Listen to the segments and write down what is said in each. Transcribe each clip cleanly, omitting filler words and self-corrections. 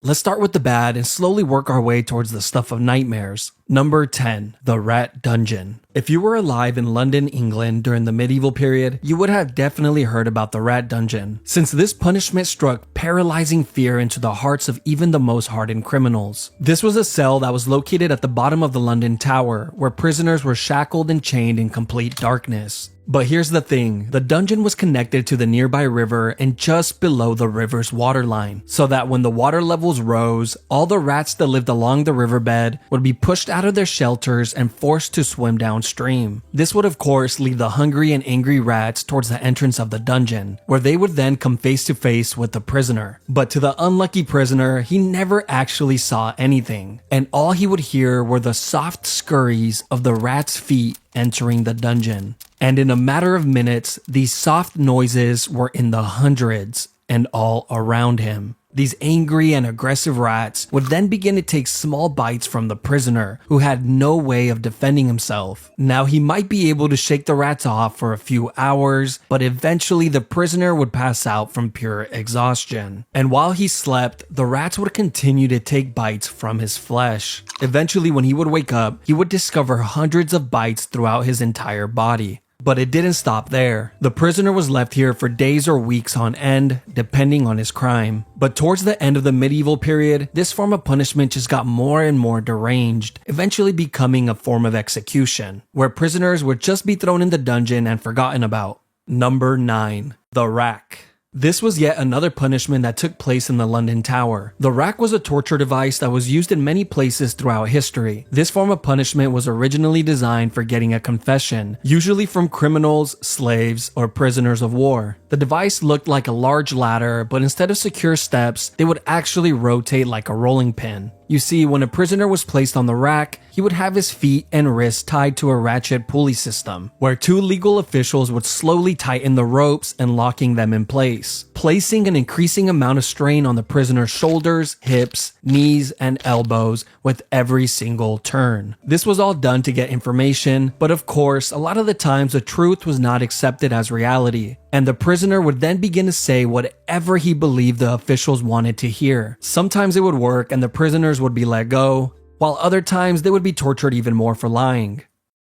Let's start with the bad and slowly work our way towards the stuff of nightmares. Number 10. The Rat Dungeon. If you were alive in London, England during the medieval period, you would have definitely heard about the Rat Dungeon, since this punishment struck paralyzing fear into the hearts of even the most hardened criminals. This was a cell that was located at the bottom of the London Tower, where prisoners were shackled and chained in complete darkness. But here's the thing, the dungeon was connected to the nearby river and just below the river's waterline, so that when the water levels rose, all the rats that lived along the riverbed would be pushed out of their shelters and forced to swim downstream. This would of course lead the hungry and angry rats towards the entrance of the dungeon, where they would then come face to face with the prisoner. But to the unlucky prisoner, he never actually saw anything, and all he would hear were the soft scurries of the rat's feet entering the dungeon. And in a matter of minutes, these soft noises were in the hundreds and all around him. These angry and aggressive rats would then begin to take small bites from the prisoner, who had no way of defending himself. Now he might be able to shake the rats off for a few hours, but eventually the prisoner would pass out from pure exhaustion. And while he slept, the rats would continue to take bites from his flesh. Eventually, when he would wake up, he would discover hundreds of bites throughout his entire body. But it didn't stop there. The prisoner was left here for days or weeks on end, depending on his crime. But towards the end of the medieval period, this form of punishment just got more and more deranged, eventually becoming a form of execution, where prisoners would just be thrown in the dungeon and forgotten about. Number 9. The rack. This was yet another punishment that took place in the London Tower. The rack was a torture device that was used in many places throughout history. This form of punishment was originally designed for getting a confession, usually from criminals, slaves, or prisoners of war. The device looked like a large ladder, but instead of secure steps, they would actually rotate like a rolling pin. You see, when a prisoner was placed on the rack, he would have his feet and wrists tied to a ratchet pulley system, where two legal officials would slowly tighten the ropes and locking them in place, placing an increasing amount of strain on the prisoner's shoulders, hips, knees, and elbows with every single turn. This was all done to get information, but of course, a lot of the times the truth was not accepted as reality, and the prisoner would then begin to say whatever he believed the officials wanted to hear. Sometimes it would work and the prisoners would be let go, while other times they would be tortured even more for lying.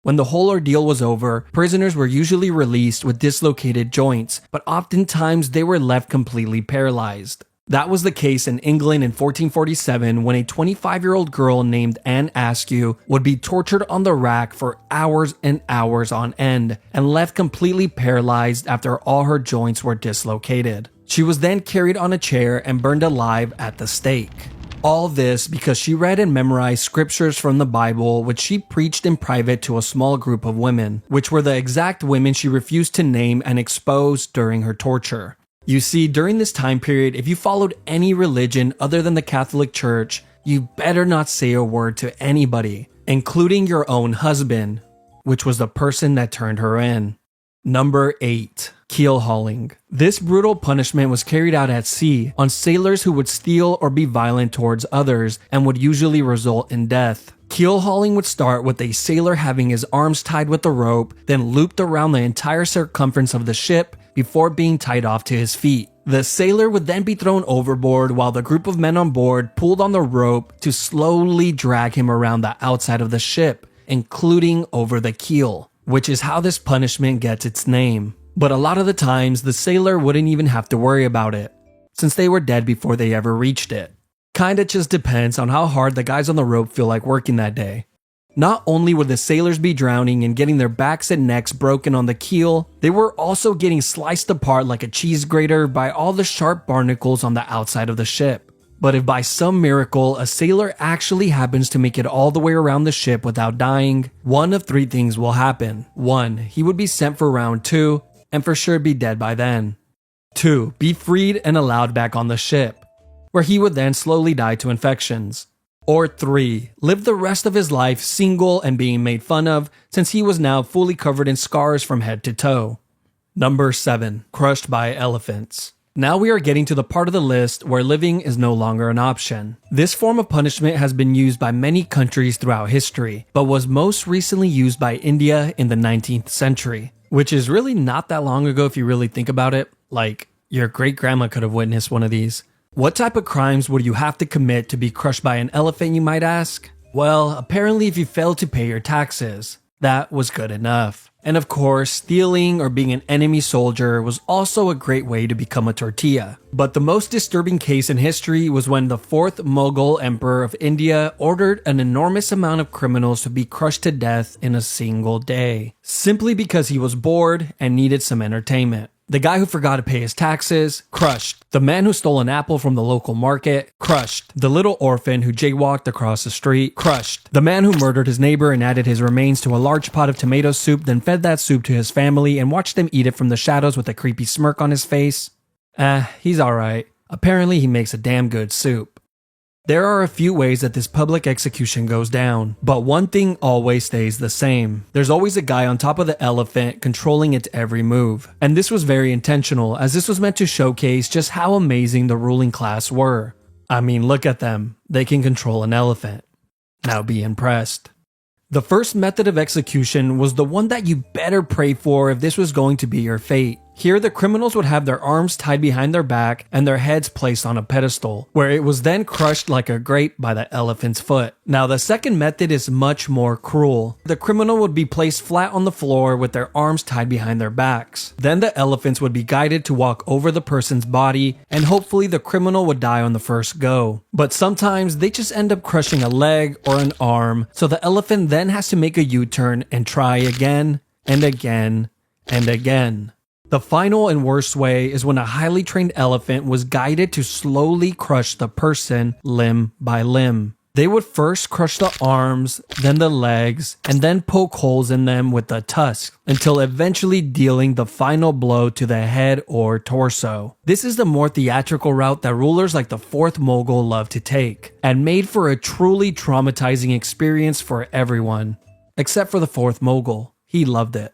When the whole ordeal was over, prisoners were usually released with dislocated joints, but oftentimes they were left completely paralyzed. That was the case in England in 1447 when a 25-year-old girl named Anne Askew would be tortured on the rack for hours and hours on end and left completely paralyzed after all her joints were dislocated. She was then carried on a chair and burned alive at the stake. All this because she read and memorized scriptures from the Bible, which she preached in private to a small group of women, which were the exact women she refused to name and expose during her torture. You see, during this time period, if you followed any religion other than the Catholic Church, you better not say a word to anybody, including your own husband, which was the person that turned her in. Number 8. Keel hauling. This brutal punishment was carried out at sea on sailors who would steal or be violent towards others and would usually result in death. Keel hauling would start with a sailor having his arms tied with a rope, then looped around the entire circumference of the ship before being tied off to his feet. The sailor would then be thrown overboard while the group of men on board pulled on the rope to slowly drag him around the outside of the ship, including over the keel, which is how this punishment gets its name. But a lot of the times, the sailor wouldn't even have to worry about it, since they were dead before they ever reached it. Kinda just depends on how hard the guys on the rope feel like working that day. Not only would the sailors be drowning and getting their backs and necks broken on the keel, they were also getting sliced apart like a cheese grater by all the sharp barnacles on the outside of the ship. But if by some miracle a sailor actually happens to make it all the way around the ship without dying, one of three things will happen. 1. He would be sent for round 2, and for sure be dead by then. 2. Be freed and allowed back on the ship, where he would then slowly die to infections. Or 3. Live the rest of his life single and being made fun of, since he was now fully covered in scars from head to toe. Number 7. Crushed by elephants. Now we are getting to the part of the list where living is no longer an option. This form of punishment has been used by many countries throughout history, but was most recently used by India in the 19th century, which is really not that long ago if you really think about it. Like, your great-grandma could have witnessed one of these. What type of crimes would you have to commit to be crushed by an elephant, you might ask? Well, apparently if you failed to pay your taxes, that was good enough. And of course, stealing or being an enemy soldier was also a great way to become a tortilla. But the most disturbing case in history was when the 4th Mughal Emperor of India ordered an enormous amount of criminals to be crushed to death in a single day, simply because he was bored and needed some entertainment. The guy who forgot to pay his taxes, crushed. The man who stole an apple from the local market, crushed. The little orphan who jaywalked across the street, crushed. The man who murdered his neighbor and added his remains to a large pot of tomato soup, then fed that soup to his family and watched them eat it from the shadows with a creepy smirk on his face. He's alright. Apparently he makes a damn good soup. There are a few ways that this public execution goes down, but one thing always stays the same. There's always a guy on top of the elephant controlling its every move. And this was very intentional, as this was meant to showcase just how amazing the ruling class were. I mean, look at them. They can control an elephant. Now be impressed. The first method of execution was the one that you better pray for if this was going to be your fate. Here, the criminals would have their arms tied behind their back and their heads placed on a pedestal, where it was then crushed like a grape by the elephant's foot. Now, the second method is much more cruel. The criminal would be placed flat on the floor with their arms tied behind their backs. Then the elephants would be guided to walk over the person's body, and hopefully the criminal would die on the first go. But sometimes they just end up crushing a leg or an arm, so the elephant then has to make a U-turn and try again and again and again. The final and worst way is when a highly trained elephant was guided to slowly crush the person limb by limb. They would first crush the arms, then the legs, and then poke holes in them with the tusk, until eventually dealing the final blow to the head or torso. This is the more theatrical route that rulers like the 4th Mughal love to take, and made for a truly traumatizing experience for everyone. Except for the 4th Mughal. He loved it.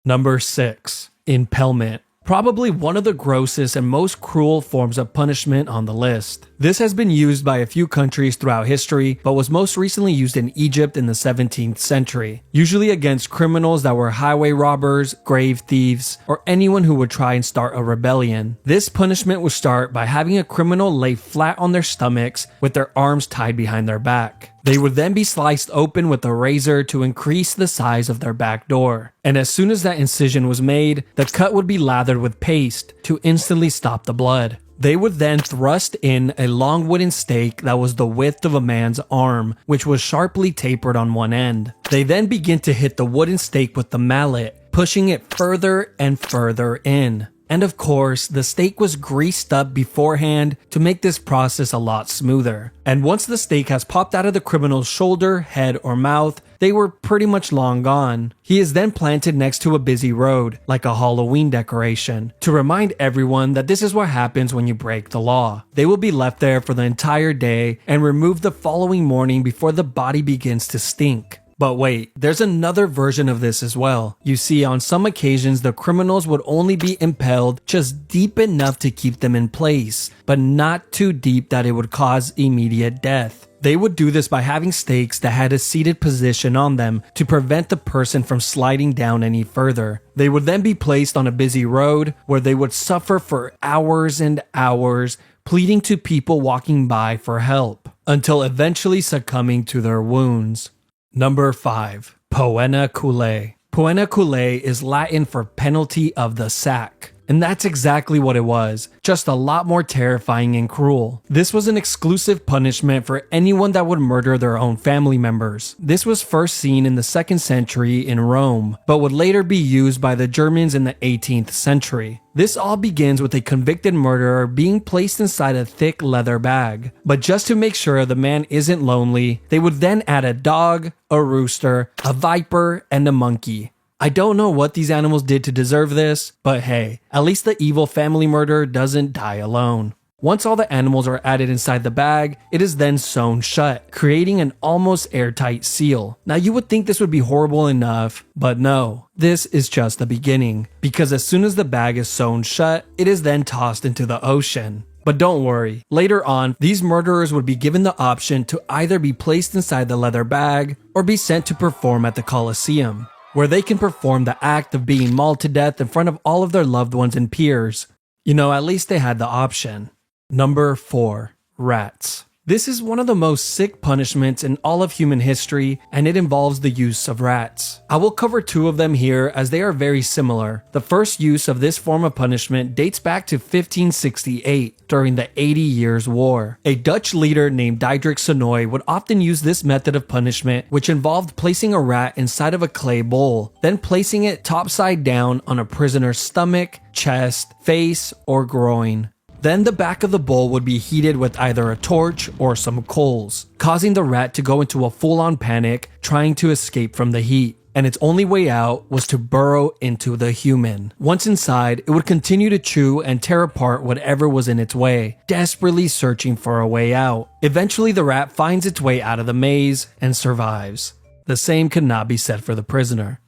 Number 6. Impalement. Probably one of the grossest and most cruel forms of punishment on the list. This has been used by a few countries throughout history, but was most recently used in Egypt in the 17th century, usually against criminals that were highway robbers, grave thieves, or anyone who would try and start a rebellion. This punishment would start by having a criminal lay flat on their stomachs with their arms tied behind their back. They would then be sliced open with a razor to increase the size of their back door. And as soon as that incision was made, the cut would be lathered with paste to instantly stop the blood. They would then thrust in a long wooden stake that was the width of a man's arm, which was sharply tapered on one end. They then begin to hit the wooden stake with the mallet, pushing it further and further in. And of course, the stake was greased up beforehand to make this process a lot smoother. And once the stake has popped out of the criminal's shoulder, head, or mouth, they were pretty much long gone. He is then planted next to a busy road, like a Halloween decoration, to remind everyone that this is what happens when you break the law. They will be left there for the entire day and removed the following morning before the body begins to stink. But wait, there's another version of this as well. You see, on some occasions, the criminals would only be impaled just deep enough to keep them in place, but not too deep that it would cause immediate death. They would do this by having stakes that had a seated position on them to prevent the person from sliding down any further. They would then be placed on a busy road where they would suffer for hours and hours, pleading to people walking by for help, until eventually succumbing to their wounds. Number 5. Poena culae. Poena culae is Latin for penalty of the sack. And that's exactly what it was, just a lot more terrifying and cruel. This was an exclusive punishment for anyone that would murder their own family members. This was first seen in the 2nd century in Rome, but would later be used by the Germans in the 18th century. This all begins with a convicted murderer being placed inside a thick leather bag. But just to make sure the man isn't lonely, they would then add a dog, a rooster, a viper, and a monkey. I don't know what these animals did to deserve this, but hey, at least the evil family murderer doesn't die alone. Once all the animals are added inside the bag, it is then sewn shut, creating an almost airtight seal. Now you would think this would be horrible enough, but no, this is just the beginning, because as soon as the bag is sewn shut, it is then tossed into the ocean. But don't worry, later on, these murderers would be given the option to either be placed inside the leather bag or be sent to perform at the Colosseum, where they can perform the act of being mauled to death in front of all of their loved ones and peers. You know, at least they had the option. Number 4. Rats. This is one of the most sick punishments in all of human history, and it involves the use of rats. I will cover 2 of them here as they are very similar. The first use of this form of punishment dates back to 1568 during the 80 Years' War. A Dutch leader named Diederik Sonoy would often use this method of punishment, which involved placing a rat inside of a clay bowl, then placing it topside down on a prisoner's stomach, chest, face, or groin. Then the back of the bowl would be heated with either a torch or some coals, causing the rat to go into a full-on panic, trying to escape from the heat. And its only way out was to burrow into the human. Once inside, it would continue to chew and tear apart whatever was in its way, desperately searching for a way out. Eventually, the rat finds its way out of the maze and survives. The same could not be said for the prisoner.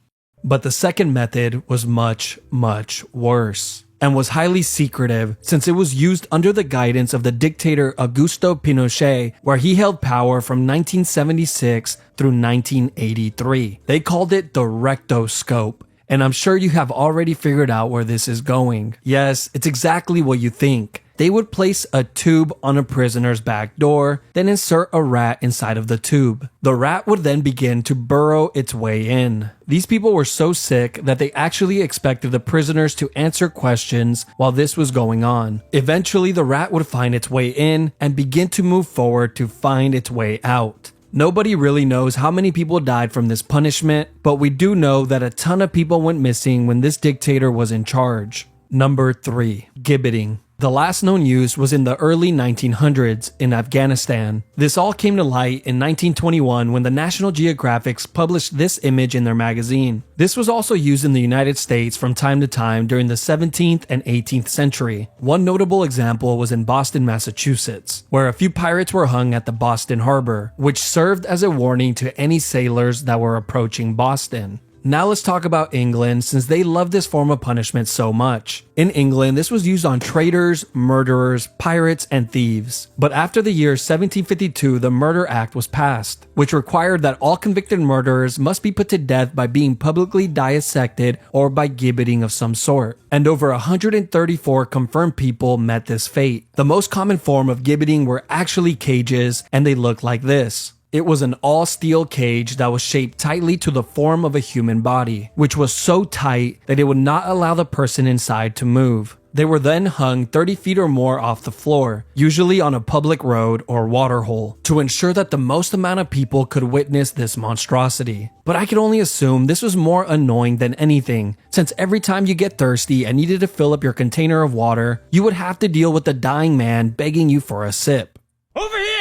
But the second method was much, much worse, and was highly secretive since it was used under the guidance of the dictator Augusto Pinochet, where he held power from 1976 through 1983. They called it the rectoscope, and I'm sure you have already figured out where this is going. Yes, it's exactly what you think. They would place a tube on a prisoner's back door, then insert a rat inside of the tube. The rat would then begin to burrow its way in. These people were so sick that they actually expected the prisoners to answer questions while this was going on. Eventually, the rat would find its way in and begin to move forward to find its way out. Nobody really knows how many people died from this punishment, but we do know that a ton of people went missing when this dictator was in charge. Number 3. Gibbeting. The last known use was in the early 1900s in Afghanistan. This all came to light in 1921 when the National Geographic published this image in their magazine. This was also used in the United States from time to time during the 17th and 18th century. One notable example was in Boston, Massachusetts, where a few pirates were hung at the Boston Harbor, which served as a warning to any sailors that were approaching Boston. Now let's talk about England, since they love this form of punishment so much. In England, this was used on traitors, murderers, pirates, and thieves. But after the year 1752, the Murder Act was passed, which required that all convicted murderers must be put to death by being publicly dissected or by gibbeting of some sort. And over 134 confirmed people met this fate. The most common form of gibbeting were actually cages, and they looked like this. It was an all-steel cage that was shaped tightly to the form of a human body, which was so tight that it would not allow the person inside to move. They were then hung 30 feet or more off the floor, usually on a public road or waterhole, to ensure that the most amount of people could witness this monstrosity. But I can only assume this was more annoying than anything, since every time you get thirsty and needed to fill up your container of water, you would have to deal with the dying man begging you for a sip. Over here!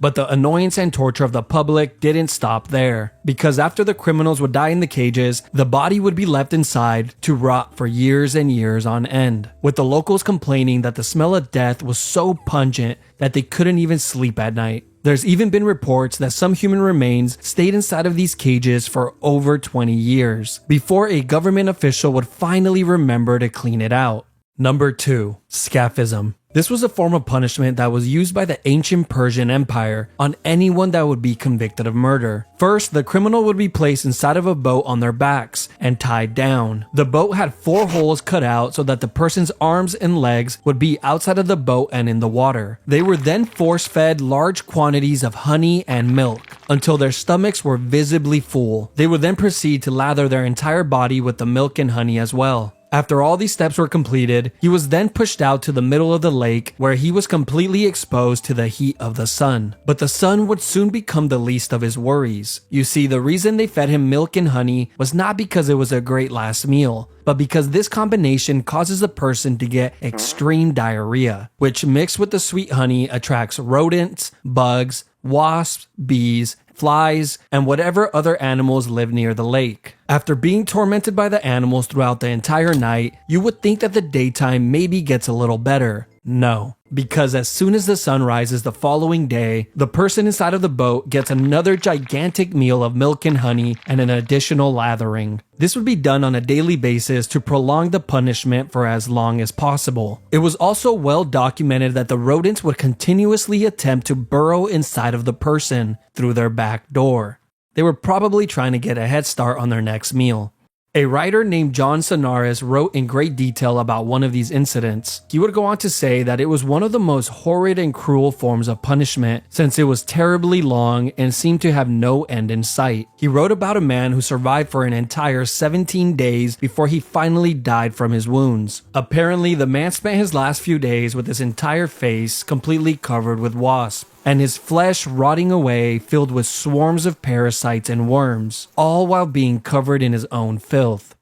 But the annoyance and torture of the public didn't stop there, because after the criminals would die in the cages, the body would be left inside to rot for years and years on end, with the locals complaining that the smell of death was so pungent that they couldn't even sleep at night. There's even been reports that some human remains stayed inside of these cages for over 20 years, before a government official would finally remember to clean it out. Number 2. Scaphism. This was a form of punishment that was used by the ancient Persian Empire on anyone that would be convicted of murder. First, the criminal would be placed inside of a boat on their backs and tied down. The boat had 4 holes cut out so that the person's arms and legs would be outside of the boat and in the water. They were then force-fed large quantities of honey and milk until their stomachs were visibly full. They would then proceed to lather their entire body with the milk and honey as well. After all these steps were completed, he was then pushed out to the middle of the lake where he was completely exposed to the heat of the sun. But the sun would soon become the least of his worries. You see, the reason they fed him milk and honey was not because it was a great last meal, but because this combination causes a person to get extreme diarrhea, which mixed with the sweet honey attracts rodents, bugs, wasps, bees, flies, and whatever other animals live near the lake. After being tormented by the animals throughout the entire night, you would think that the daytime maybe gets a little better. No, because as soon as the sun rises the following day, the person inside of the boat gets another gigantic meal of milk and honey and an additional lathering. This would be done on a daily basis to prolong the punishment for as long as possible. It was also well documented that the rodents would continuously attempt to burrow inside of the person through their back door. They were probably trying to get a head start on their next meal. A writer named John Sonaris wrote in great detail about one of these incidents. He would go on to say that it was one of the most horrid and cruel forms of punishment since it was terribly long and seemed to have no end in sight. He wrote about a man who survived for an entire 17 days before he finally died from his wounds. Apparently, the man spent his last few days with his entire face completely covered with wasps, and his flesh rotting away filled with swarms of parasites and worms, all while being covered in his own filth.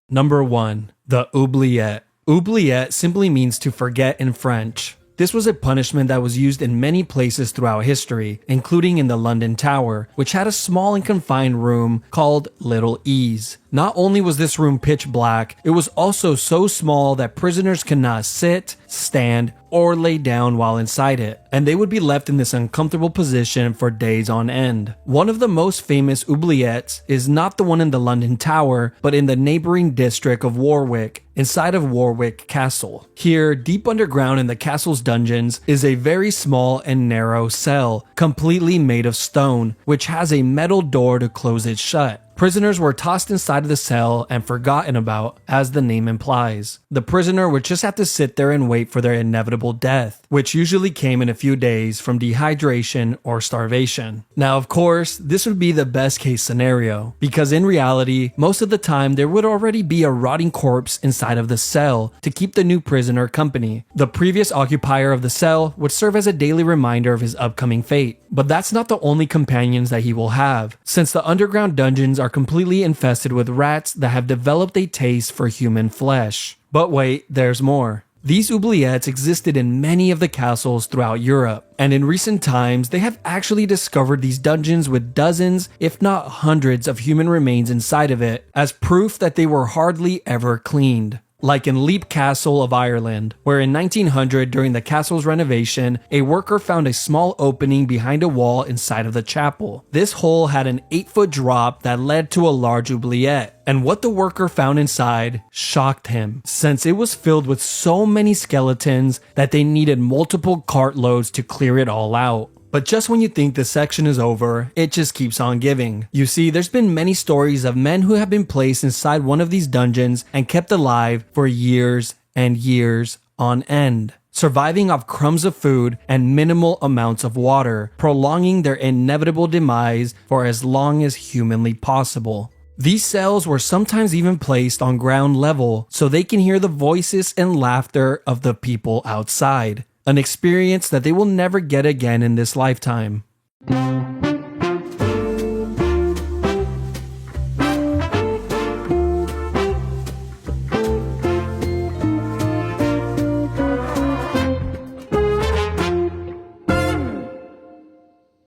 Number 1. The oubliette. Oubliette simply means to forget in French. This was a punishment that was used in many places throughout history, including in the London Tower, which had a small and confined room called Little Ease. Not only was this room pitch black, it was also so small that prisoners could not sit, stand, or lay down while inside it, and they would be left in this uncomfortable position for days on end. One of the most famous oubliettes is not the one in the London Tower, but in the neighboring district of Warwick, inside of Warwick Castle. Here, deep underground in the castle's dungeons, is a very small and narrow cell, completely made of stone, which has a metal door to close it shut. Prisoners were tossed inside of the cell and forgotten about, as the name implies. The prisoner would just have to sit there and wait for their inevitable death, which usually came in a few days from dehydration or starvation. Now, of course, this would be the best case scenario, because in reality, most of the time there would already be a rotting corpse inside of the cell to keep the new prisoner company. The previous occupier of the cell would serve as a daily reminder of his upcoming fate. But that's not the only companions that he will have, since the underground dungeons are completely infested with rats that have developed a taste for human flesh. But wait, there's more. These oubliettes existed in many of the castles throughout Europe, and in recent times they have actually discovered these dungeons with dozens, if not hundreds, of human remains inside of it, as proof that they were hardly ever cleaned. Like in Leap Castle of Ireland, where in 1900 during the castle's renovation, a worker found a small opening behind a wall inside of the chapel. This hole had an 8-foot drop that led to a large oubliette, and what the worker found inside shocked him, since it was filled with so many skeletons that they needed multiple cartloads to clear it all out. But just when you think this section is over, it just keeps on giving. You see, there's been many stories of men who have been placed inside one of these dungeons and kept alive for years and years on end, surviving off crumbs of food and minimal amounts of water, prolonging their inevitable demise for as long as humanly possible. These cells were sometimes even placed on ground level so they can hear the voices and laughter of the people outside. An experience that they will never get again in this lifetime.